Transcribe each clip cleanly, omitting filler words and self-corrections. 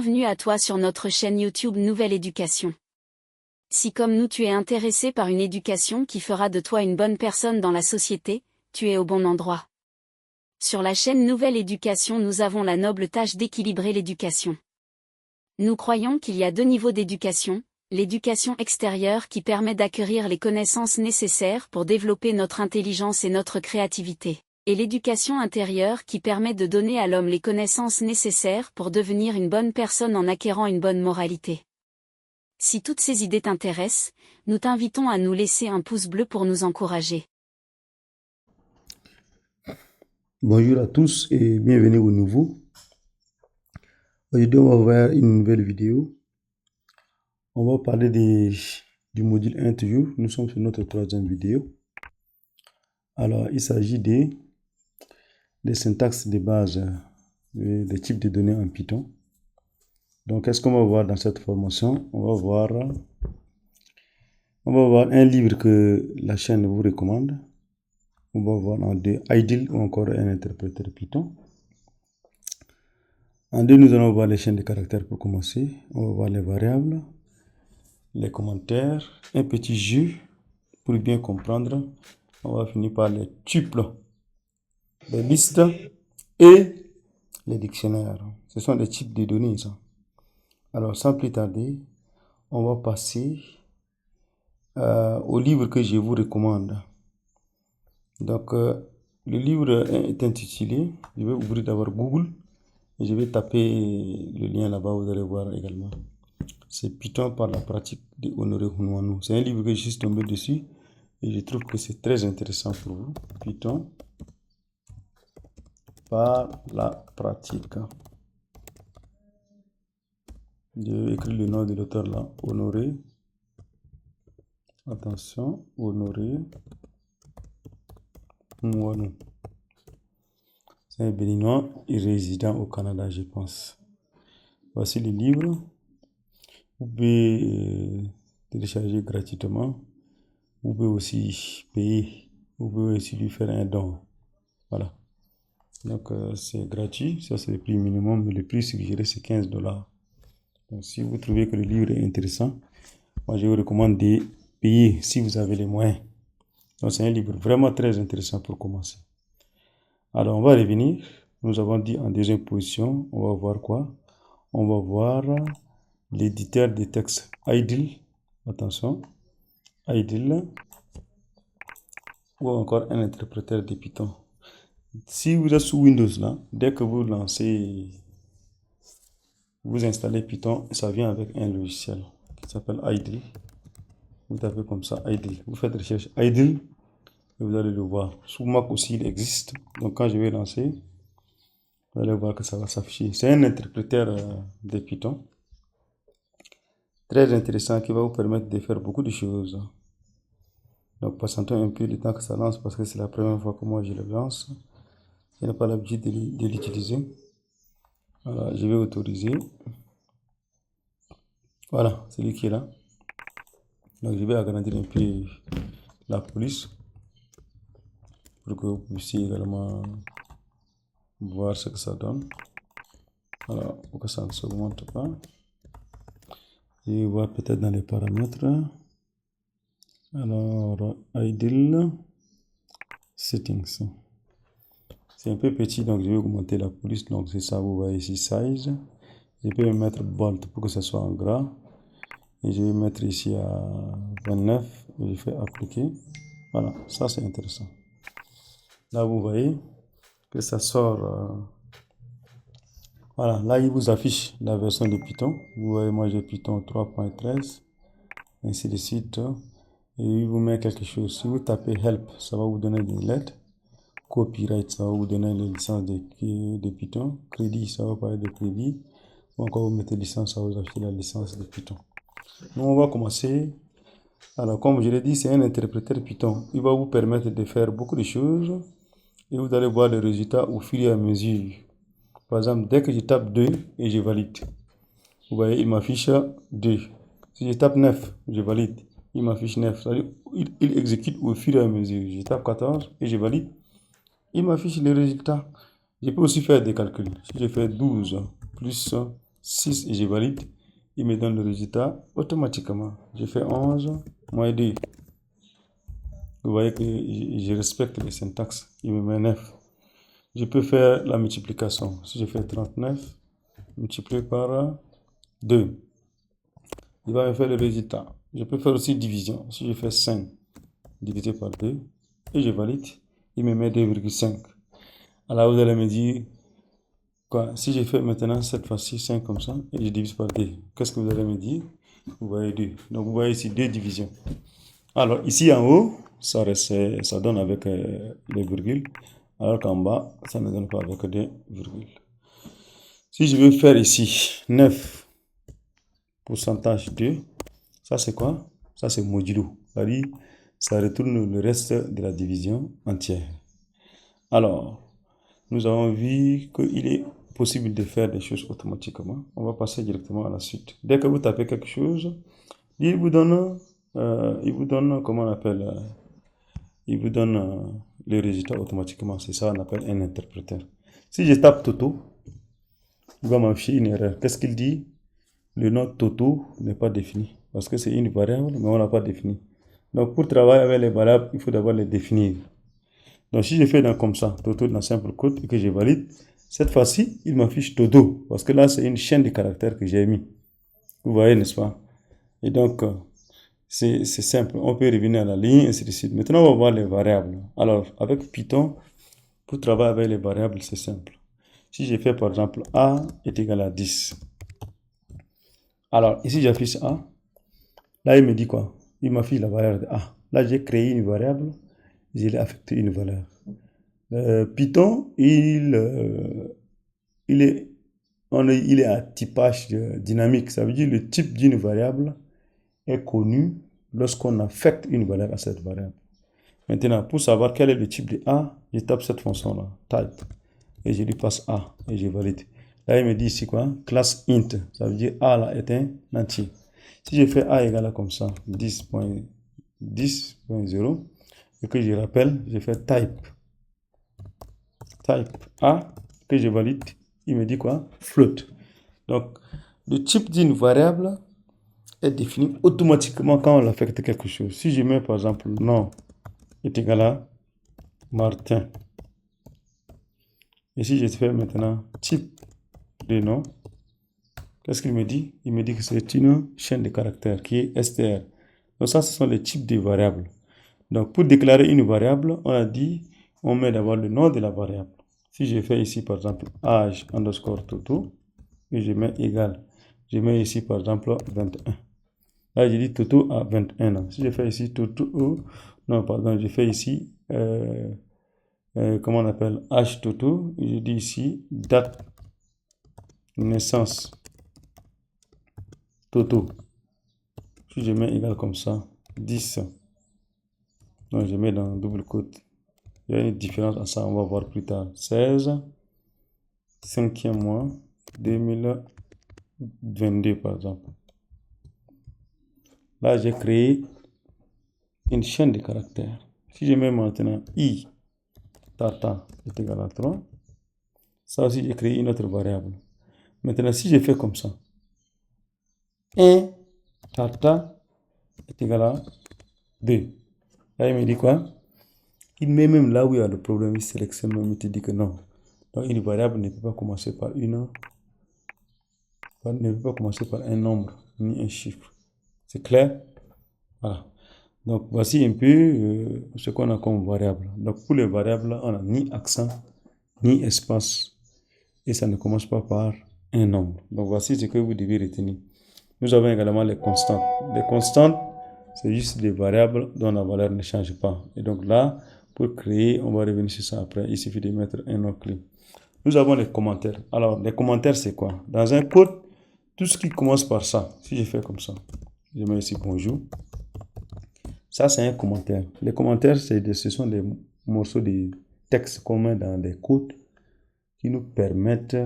Bienvenue à toi sur notre chaîne YouTube Nouvelle Éducation. Si comme nous tu es intéressé par une éducation qui fera de toi une bonne personne dans la société, tu es au bon endroit. Sur la chaîne Nouvelle Éducation nous avons la noble tâche d'équilibrer l'éducation. Nous croyons qu'il y a deux niveaux d'éducation, l'éducation extérieure qui permet d'acquérir les connaissances nécessaires pour développer notre intelligence et notre créativité, et l'éducation intérieure qui permet de donner à l'homme les connaissances nécessaires pour devenir une bonne personne en acquérant une bonne moralité. Si toutes ces idées t'intéressent, nous t'invitons à nous laisser un pouce bleu pour nous encourager. Bonjour à tous et bienvenue au nouveau. Aujourd'hui, on va voir une nouvelle vidéo. On va parler du module 1 toujours. Nous sommes sur notre troisième vidéo. Alors, il s'agit des syntaxes de base, des types de données en Python. Donc, qu'est-ce qu'on va voir dans cette formation? On va voir un livre que la chaîne vous recommande. On va voir en deux idle ou encore un interpréteur Python. En deux, nous allons voir les chaînes de caractères pour commencer. On va voir les variables, les commentaires, un petit jeu pour bien comprendre. On va finir par les tuples, les listes et les dictionnaires. Ce sont des types de données, ça. Alors, sans plus tarder, on va passer au livre que je vous recommande. Donc, le livre est intitulé, je vais ouvrir d'abord Google et je vais taper le lien là-bas, vous allez voir également. C'est Python par la pratique de Honoré Hunwanu. C'est un livre que je suis tombé dessus et je trouve que c'est très intéressant pour vous. Python par la pratique. Je vais écrire le nom de l'auteur là, Honoré. Attention, Honoré Hunwanu. C'est un Béninois résident au Canada, je pense. Voici le livre. Vous pouvez télécharger gratuitement. Vous pouvez aussi payer. Vous pouvez aussi lui faire un don. Voilà. Donc, c'est gratuit. Ça, c'est le prix minimum. Mais le prix suggéré, c'est 15 $. Donc, si vous trouvez que le livre est intéressant, moi, je vous recommande de payer si vous avez les moyens. Donc, c'est un livre vraiment très intéressant pour commencer. Alors, on va revenir. Nous avons dit en deuxième position, on va voir quoi? On va voir l'éditeur de texte idle. Attention. Idle. Ou encore un interpréteur de Python. Si vous êtes sous Windows là, dès que vous lancez, vous installez Python, ça vient avec un logiciel qui s'appelle idle. Vous tapez comme ça idle. Vous faites recherche idle et vous allez le voir. Sous Mac aussi il existe. Donc quand je vais lancer, vous allez voir que ça va s'afficher. C'est un interpréteur de Python très intéressant qui va vous permettre de faire beaucoup de choses. Donc patientons un peu le temps que ça lance parce que c'est la première fois que moi je le lance. Je n'ai pas l'habitude de l'utiliser. Voilà, je vais autoriser. Voilà, c'est lui qui est là. Donc je vais agrandir un peu la police pour que vous puissiez également voir ce que ça donne. Voilà, pour que ça ne s'augmente pas. Je vais voir peut-être dans les paramètres. Alors, idle settings. C'est un peu petit, donc je vais augmenter la police. Donc c'est ça, vous voyez ici, size. Je peux mettre bold pour que ça soit en gras. Et je vais mettre ici à 29. Et je fais appliquer. Voilà, ça c'est intéressant. Là, vous voyez que ça sort. Voilà, là, il vous affiche la version de Python. Vous voyez, moi j'ai Python 3.13. Ainsi de suite. Et il vous met quelque chose. Si vous tapez help, ça va vous donner des lettres. Copyright, ça va vous donner les licences de Python. Crédit, ça va parler de crédit. Ou encore vous mettez licence, ça va vous afficher la licence de Python. Nous, on va commencer. Alors, comme je l'ai dit, c'est un interpréteur Python. Il va vous permettre de faire beaucoup de choses. Et vous allez voir les résultats au fur et à mesure. Par exemple, dès que je tape 2 et je valide, vous voyez, il m'affiche 2. Si je tape 9, je valide, il m'affiche 9. C'est-à-dire, il exécute au fur et à mesure. Je tape 14 et je valide, il m'affiche les résultats. Je peux aussi faire des calculs. Si je fais 12 plus 6 et je valide, il me donne le résultat automatiquement. Je fais 11 moins 2. Vous voyez que je respecte les syntaxes. Il me met 9. Je peux faire la multiplication. Si je fais 39 multiplié par 2, il va me faire le résultat. Je peux faire aussi division. Si je fais 5 divisé par 2 et je valide, il me met 2,5. Alors vous allez me dire, quoi, si je fais maintenant cette fois-ci 5 comme ça et je divise par 2, qu'est-ce que vous allez me dire? Vous voyez 2. Donc vous voyez ici 2 divisions. Alors ici en haut, ça donne avec les virgules, alors qu'en bas, ça ne donne pas avec des virgules. Si je veux faire ici 9 pourcentage 2, ça c'est quoi? Ça c'est modulo. C'est-à-dire, ça retourne le reste de la division entière. Alors, nous avons vu qu'il est possible de faire des choses automatiquement. On va passer directement à la suite. Dès que vous tapez quelque chose, il vous donne, comment on appelle, il vous donne les résultats automatiquement. C'est ça qu'on appelle un interpréteur. Si je tape Toto, il va m'afficher une erreur. Qu'est-ce qu'il dit? Le nom Toto n'est pas défini. Parce que c'est une variable, mais on ne l'a pas défini. Donc pour travailler avec les variables, il faut d'abord les définir. Donc si je fais comme ça, Toto dans simple code, et que je valide, cette fois-ci, il m'affiche Toto. Parce que là, c'est une chaîne de caractères que j'ai mis. Vous voyez, n'est-ce pas? Et donc, c'est simple. On peut revenir à la ligne, ainsi de suite. Maintenant, on va voir les variables. Alors, avec Python, pour travailler avec les variables, c'est simple. Si je fais par exemple A est égal à 10. Alors, ici, j'affiche A. Là, il me dit quoi? Il m'affiche la valeur de A. Là, j'ai créé une variable. Je l'ai affecté une valeur. Python, il est à typage dynamique. Ça veut dire le type d'une variable est connu lorsqu'on affecte une valeur à cette variable. Maintenant, pour savoir quel est le type de A, je tape cette fonction-là, type, et je lui passe A, et je valide. Là, il me dit ici quoi? Classe int, ça veut dire A là est un entier. Si je fais A égale à comme ça, 10.0, et que je rappelle, je fais type A, que je valide, il me dit quoi? Float. Donc, le type d'une variable est défini automatiquement quand on affecte quelque chose. Si je mets par exemple nom est égal à Martin, et si je fais maintenant type de nom, qu'est-ce qu'il me dit? Il me dit que c'est une chaîne de caractères qui est str. Donc ça, ce sont les types de variables. Donc pour déclarer une variable, on a dit, on met d'abord le nom de la variable. Si je fais ici par exemple âge underscore Toto, et je mets égal, je mets ici par exemple 21. Là, je dis Toto à 21 ans. Si je fais ici Toto, non, pardon, je fais ici, comment on appelle, âge Toto, et je dis ici date naissance Toto. Si je mets égal comme ça, 10. Donc, je mets dans double quote. Il y a une différence à ça, on va voir plus tard. 16, 5e mois, 2022 par exemple. Là, j'ai créé une chaîne de caractères. Si je mets maintenant I, tata est égal à 3, ça aussi, j'ai créé une autre variable. Maintenant, si je fais comme ça, 1, tata est égal à 2. Là, il me dit quoi? Il met même là où il y a le problème, il sélectionne même, il te dit que non. Donc, une variable ne peut pas commencer par un nombre, ni un chiffre. C'est clair? Voilà. Donc, voici un peu ce qu'on a comme variable. Donc, pour les variables, on n'a ni accent, ni espace. Et ça ne commence pas par un nombre. Donc, voici ce que vous devez retenir. Nous avons également les constantes. Les constantes, c'est juste des variables dont la valeur ne change pas. Et donc là, pour créer, on va revenir sur ça après. Il suffit de mettre un nom-clé. Nous avons les commentaires. Alors, les commentaires, c'est quoi? Dans un code, tout ce qui commence par ça, si je fais comme ça, je mets ici bonjour. Ça, c'est un commentaire. Les commentaires, ce sont des morceaux de texte qu'on met dans des codes qui nous permettent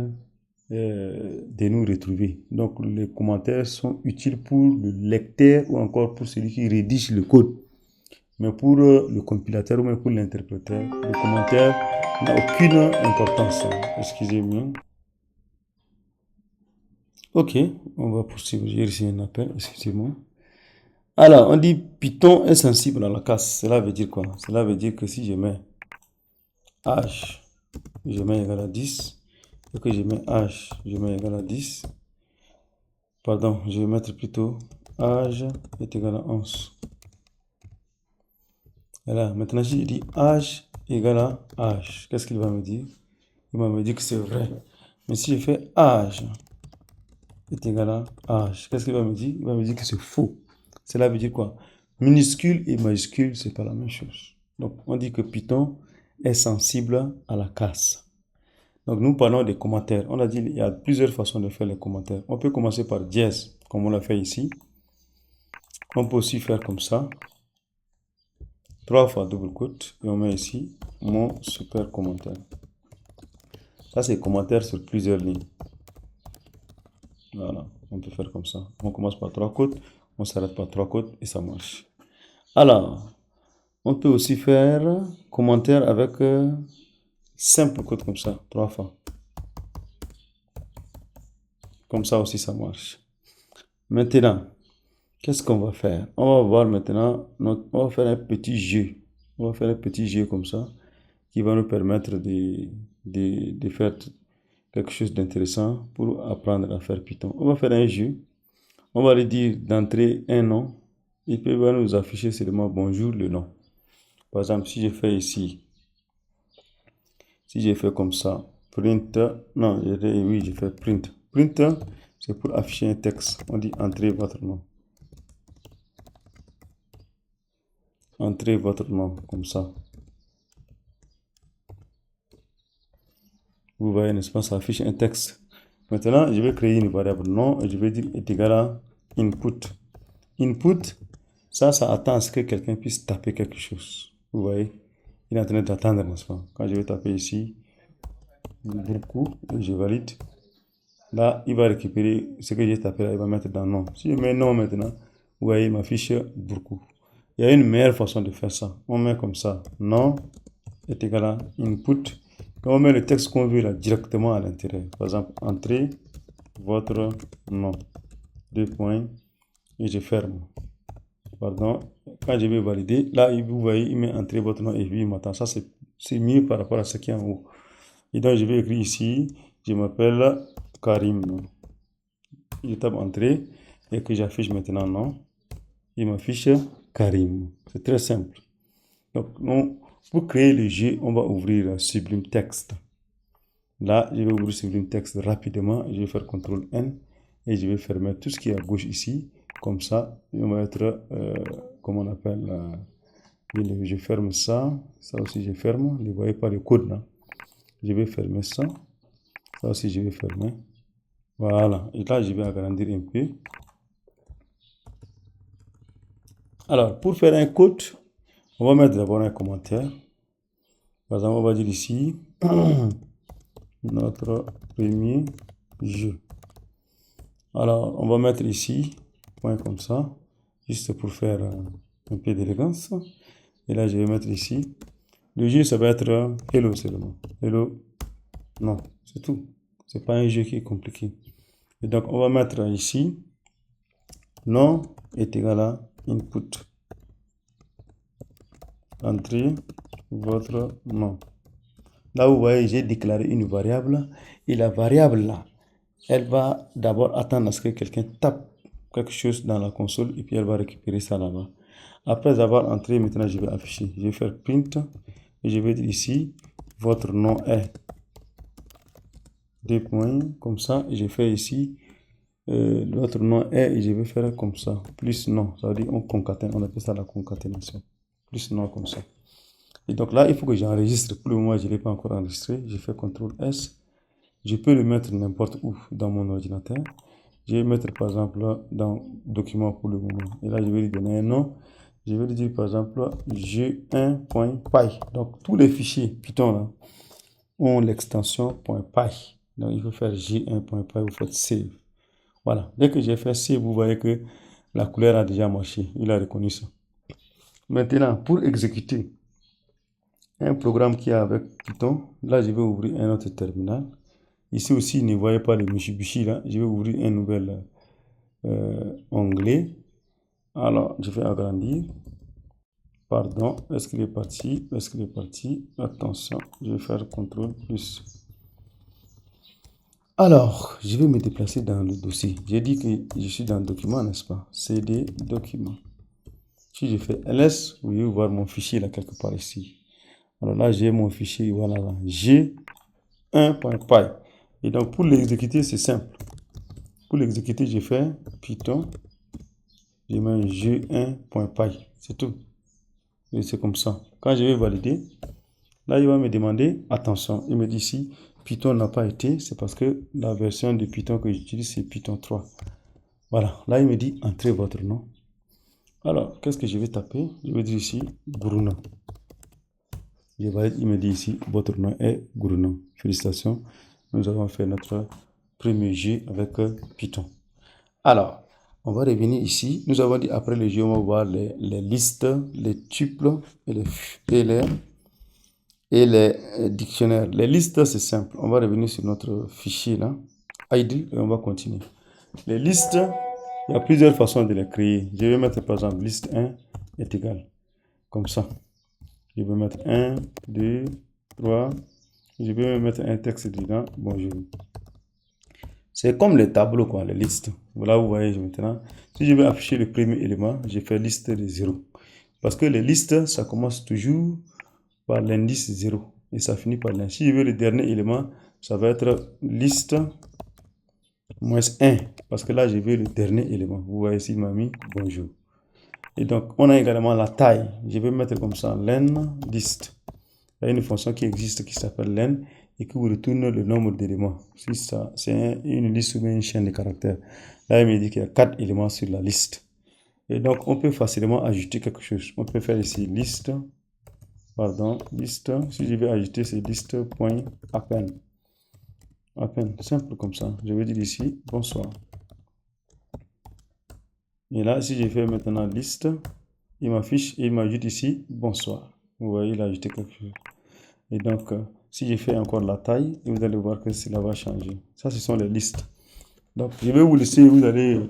de nous retrouver. Donc, les commentaires sont utiles pour le lecteur ou encore pour celui qui rédige le code. Mais pour le compilateur ou même pour l'interpréteur, le commentaire n'a aucune importance. Excusez-moi. Ok, on va poursuivre. J'ai reçu un appel, excusez-moi. Alors, on dit Python est sensible à la casse. Cela veut dire quoi? Cela veut dire que si je mets h, je mets égal à 10, et que je mets h, je mets égal à 10, pardon, je vais mettre plutôt âge est égal à 11. Et là, maintenant, si je dis âge égal à âge, qu'est-ce qu'il va me dire? Il va me dire que c'est vrai. Mais si je fais âge est égal à âge, qu'est-ce qu'il va me dire? Il va me dire que c'est faux. Cela veut dire quoi? Minuscule et majuscule, c'est pas la même chose. Donc, on dit que Python est sensible à la casse. Donc, nous parlons des commentaires. On a dit qu'il y a plusieurs façons de faire les commentaires. On peut commencer par dièse, comme on l'a fait ici. On peut aussi faire comme ça. 3 fois double quote. Et on met ici mon super commentaire. Ça, c'est commentaire sur plusieurs lignes. Voilà, on peut faire comme ça. On commence par 3 quotes, on s'arrête par 3 quotes et ça marche. Alors, on peut aussi faire commentaire avec simple quote comme ça, 3 fois. Comme ça aussi, ça marche. Maintenant, qu'est-ce qu'on va faire? On va voir maintenant, on va faire un petit jeu. On va faire un petit jeu comme ça qui va nous permettre de faire quelque chose d'intéressant pour apprendre à faire Python. On va faire un jeu. On va lui dire d'entrer un nom. Il peut nous afficher seulement bonjour le nom. Par exemple, si je fais ici, si je fais comme ça, print, non, oui, je fais print. Print, c'est pour afficher un texte. On dit entrez votre nom. Entrez votre nom, comme ça. Vous voyez, n'est-ce pas, ça affiche un texte. Maintenant, je vais créer une variable nom et je vais dire est égal à input. Input, ça attend à ce que quelqu'un puisse taper quelque chose. Vous voyez, il est en train d'attendre, n'est-ce pas? Quand je vais taper ici, beaucoup, et je valide. Là, il va récupérer ce que j'ai tapé là, il va mettre dans nom. Si je mets nom maintenant, vous voyez, il m'affiche beaucoup. Il y a une meilleure façon de faire ça. On met comme ça, nom est égal à input. Et on met le texte qu'on veut là directement à l'intérieur. Par exemple, entrez votre nom. 2 points. Et je ferme. Pardon. Quand je vais valider, là, vous voyez, il met entrer votre nom et puis il m'attend. Ça, c'est mieux par rapport à ce qui est en haut. Et donc, je vais écrire ici, je m'appelle Karim. Je tape entrée et que j'affiche maintenant nom. Il m'affiche Karim. C'est très simple. Donc, pour créer le jeu, on va ouvrir Sublime Text. Là, je vais ouvrir Sublime Text rapidement. Je vais faire CTRL N et je vais fermer tout ce qui est à gauche ici. Comme ça, on va être, comment on appelle, je ferme ça. Ça aussi, je ferme. Ne voyez pas le code là. Je vais fermer ça. Ça aussi, je vais fermer. Voilà. Et là, je vais agrandir un peu. Alors, pour faire un code, on va mettre d'abord un commentaire. Par exemple, on va dire ici, notre premier jeu. Alors, on va mettre ici, point comme ça, juste pour faire un peu d'élégance. Et là, je vais mettre ici. Le jeu, ça va être hello seulement. Hello, non, c'est tout. C'est pas un jeu qui est compliqué. Et donc, on va mettre ici, nom est égal à input. Entrez votre nom. Là, vous voyez, j'ai déclaré une variable. Et la variable là, elle va d'abord attendre à ce que quelqu'un tape quelque chose dans la console et puis elle va récupérer ça là-bas. Après avoir entré, maintenant je vais afficher. Je vais faire print et je vais dire ici, votre nom est. 2 points, comme ça. Et je fais ici, votre nom est et je vais faire comme ça. Plus nom, ça veut dire on concatène, on appelle ça la concaténation. Plus nom comme ça. Et donc là, il faut que j'enregistre. Pour le moment, je ne l'ai pas encore enregistré. Je fais CTRL S. Je peux le mettre n'importe où dans mon ordinateur. Je vais mettre par exemple dans document pour le moment. Et là, je vais lui donner un nom. Je vais lui dire par exemple g1.py. Donc, tous les fichiers Python là ont l'extension .py. Donc, il faut faire g1.py, vous faites save. Voilà. Dès que j'ai fait save, vous voyez que la couleur a déjà marché. Il a reconnu ça. Maintenant, pour exécuter un programme qui est avec Python, là, je vais ouvrir un autre terminal. Ici aussi, ne voyez pas les Mitsubishi là. Je vais ouvrir un nouvel onglet. Alors, je vais agrandir. Pardon, est-ce qu'il est parti? Est-ce qu'il est parti? Attention, je vais faire CTRL plus. Alors, je vais me déplacer dans le dossier. J'ai dit que je suis dans le document, n'est-ce pas? CD, document. Si je fais ls, vous pouvez voir mon fichier là quelque part ici. Alors là, j'ai mon fichier, voilà, là, g1.py. Et donc, pour l'exécuter, c'est simple. Pour l'exécuter, je fais Python, je mets g1.py, c'est tout. Et c'est comme ça. Quand je vais valider, là, il va me demander, attention, il me dit ici, Python n'a pas été, c'est parce que la version de Python que j'utilise, c'est Python 3. Voilà, là, il me dit, entrez votre nom. Alors, qu'est-ce que je vais taper? Je vais dire ici, Bruno. Je valide, il me dit ici, votre nom est Bruno. Félicitations, nous avons fait notre premier jeu avec Python. Alors, on va revenir ici. Nous avons dit, après le jeu, on va voir les listes, les tuples et les dictionnaires. Les listes, c'est simple. On va revenir sur notre fichier là, idle, et on va continuer. Les listes, il y a plusieurs façons de les créer. Je vais mettre par exemple liste 1 est égal, comme ça. Je vais mettre 1, 2, 3. Je vais mettre un texte dedans. Bonjour. C'est comme les tableaux, quoi, les listes. Voilà, vous voyez maintenant. Si je veux afficher le premier élément, je fais liste de 0. Parce que les listes, ça commence toujours par l'indice 0 et ça finit par l'1. Si je veux le dernier élément, ça va être liste moins 1 parce que là je veux le dernier élément. Vous voyez ici, il m'a mis bonjour. Et donc on a également la taille. Je vais mettre comme ça len list. Il y a une fonction qui existe qui s'appelle len et qui vous retourne le nombre d'éléments. Si ça, c'est une liste ou une chaîne de caractères. Là il me dit qu'il y a 4 éléments sur la liste. Et donc on peut facilement ajouter quelque chose. On peut faire ici liste. Pardon, liste. Si je vais ajouter, c'est liste.append. Append, simple comme ça. Je vais dire ici, bonsoir. Et là, si je fais maintenant liste, il m'affiche et il m'ajoute ici, bonsoir. Vous voyez, il a ajouté quelque chose. Et donc, si je fais encore la taille, vous allez voir que cela va changer. Ça, ce sont les listes. Donc, je vais vous laisser, vous allez,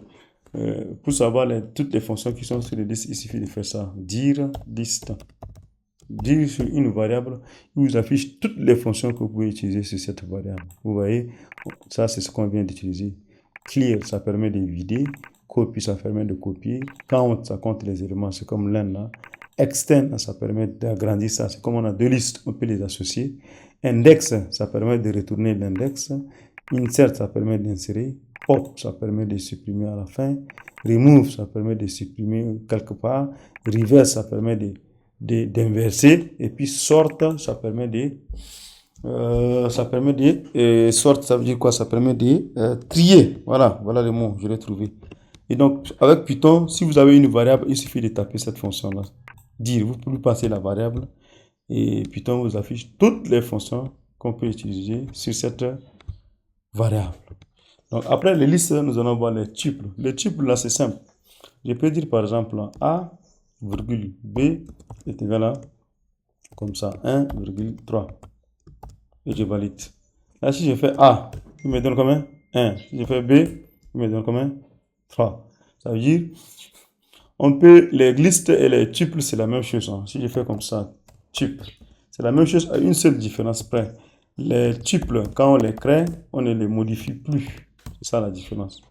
pour savoir toutes les fonctions qui sont sur les listes, il suffit de faire ça. Dire liste. Dire sur une variable, il vous affiche toutes les fonctions que vous pouvez utiliser sur cette variable. Vous voyez, ça c'est ce qu'on vient d'utiliser. Clear, ça permet de vider. Copy, ça permet de copier. Count, ça compte les éléments, c'est comme len là. Extend, ça permet d'agrandir ça. C'est comme on a deux listes, on peut les associer. Index, ça permet de retourner l'index. Insert, ça permet d'insérer. Pop, ça permet de supprimer à la fin. Remove, ça permet de supprimer quelque part. Reverse, ça permet d'inverser. Et puis sort, ça permet de sort, ça veut dire quoi? Ça permet de trier. Voilà le mot, je l'ai trouvé. Et donc, avec Python, si vous avez une variable, il suffit de taper cette fonction-là. Dire, vous pouvez passer la variable et Python vous affiche toutes les fonctions qu'on peut utiliser sur cette variable. Donc, après les listes, nous allons voir les tuples. Les tuples, là, c'est simple. Je peux dire, par exemple, A, virgule, B est égal à, comme ça, 1,3. Et je valide. Là, si je fais A, il me donne combien? 1. Si je fais B, il me donne combien? 3. Ça veut dire, les listes et les tuples, c'est la même chose. Hein. Si je fais comme ça, tuple, c'est la même chose à une seule différence près. Les tuples, quand on les crée, on ne les modifie plus. C'est ça la différence.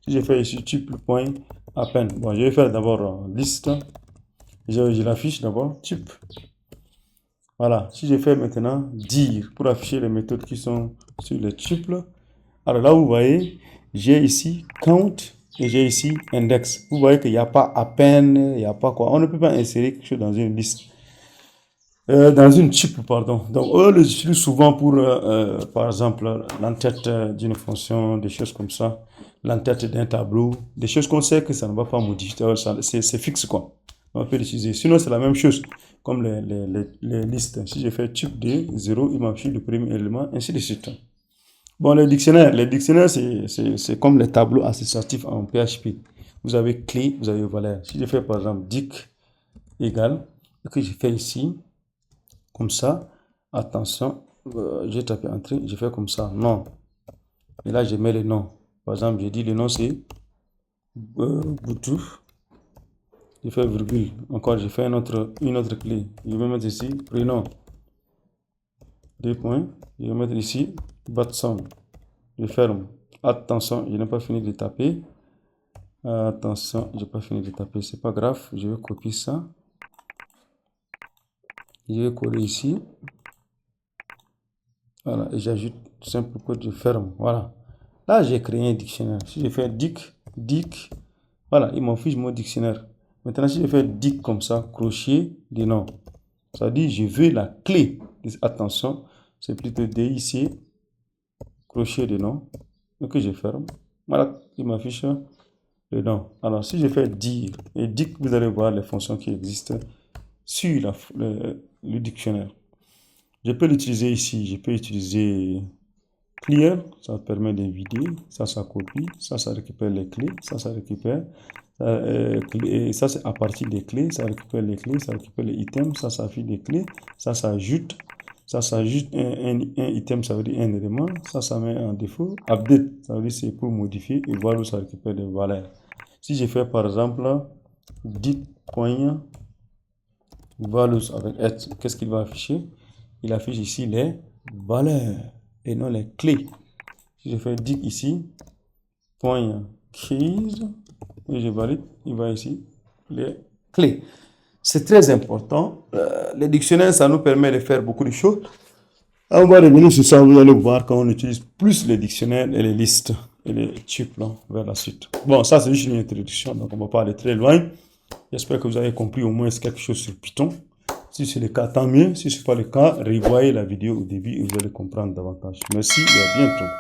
Si je fais ici tuple.append, bon, je vais faire d'abord liste. Je l'affiche d'abord, tuple. Voilà, si je fais maintenant dire pour afficher les méthodes qui sont sur les tuples, alors là vous voyez, j'ai ici count et j'ai ici index. Vous voyez qu'il n'y a pas à peine, il n'y a pas quoi. On ne peut pas insérer quelque chose dans une liste, dans une tuple, pardon. Donc eux les utilisent souvent pour, par exemple, l'entête d'une fonction, des choses comme ça, l'entête d'un tableau, des choses qu'on sait que ça ne va pas modifier, c'est fixe quoi. On peut l'utiliser. Sinon, c'est la même chose, comme les listes. Si je fais type de 0, il m'affiche le premier élément, ainsi de suite. Bon, les dictionnaires, c'est comme les tableaux associatifs en PHP. Vous avez clé, vous avez valeur. Si je fais par exemple dic égale, et que je fais ici, comme ça, attention, j'ai tapé entrée, je fais comme ça, non, Et là, je mets le nom. Par exemple, je dis le nom, c'est Boutou. Je fais virgule. Encore, je fais une autre clé. Je vais mettre ici prénom. 2 points. Je vais mettre ici Batson. Je ferme. Attention, je n'ai pas fini de taper. Attention, je n'ai pas fini de taper. C'est pas grave. Je vais copier ça. Je vais coller ici. Voilà. Et j'ajoute simple code. Je ferme. Voilà. Là, j'ai créé un dictionnaire. Si je fais dic, voilà, il m'en fiche mon dictionnaire. Maintenant, si je fais dic comme ça, crochet des noms, ça veut dire je veux la clé. Attention, c'est plutôt ici, crochet des noms, et que je ferme. Voilà, il m'affiche le nom. Alors, si je fais dire, et dic, vous allez voir les fonctions qui existent sur le dictionnaire. Je peux l'utiliser ici, je peux utiliser clear, ça permet de vider, ça copie, ça récupère les clés, ça récupère, et ça c'est à partir des clés, ça récupère les clés, ça récupère les items, ça affiche des clés, ça s'ajoute un item, ça veut dire un élément, ça met en défaut, update, ça veut dire c'est pour modifier, et voilà où ça récupère des valeurs. Si je fais par exemple dit.values avec être, qu'est-ce qu'il va afficher? Il affiche ici les valeurs et non les clés. Si je fais dit ici, point keys, et je valide, il va ici les clés. C'est très important. Les dictionnaires, ça nous permet de faire beaucoup de choses. On va revenir sur ça, vous allez voir quand on utilise plus les dictionnaires et les listes et les tuples vers la suite. Bon, ça c'est juste une introduction, donc on ne va pas aller très loin. J'espère que vous avez compris au moins quelque chose sur Python. Si c'est le cas, tant mieux. Si ce n'est pas le cas, revoyez la vidéo au début et vous allez comprendre davantage. Merci et à bientôt.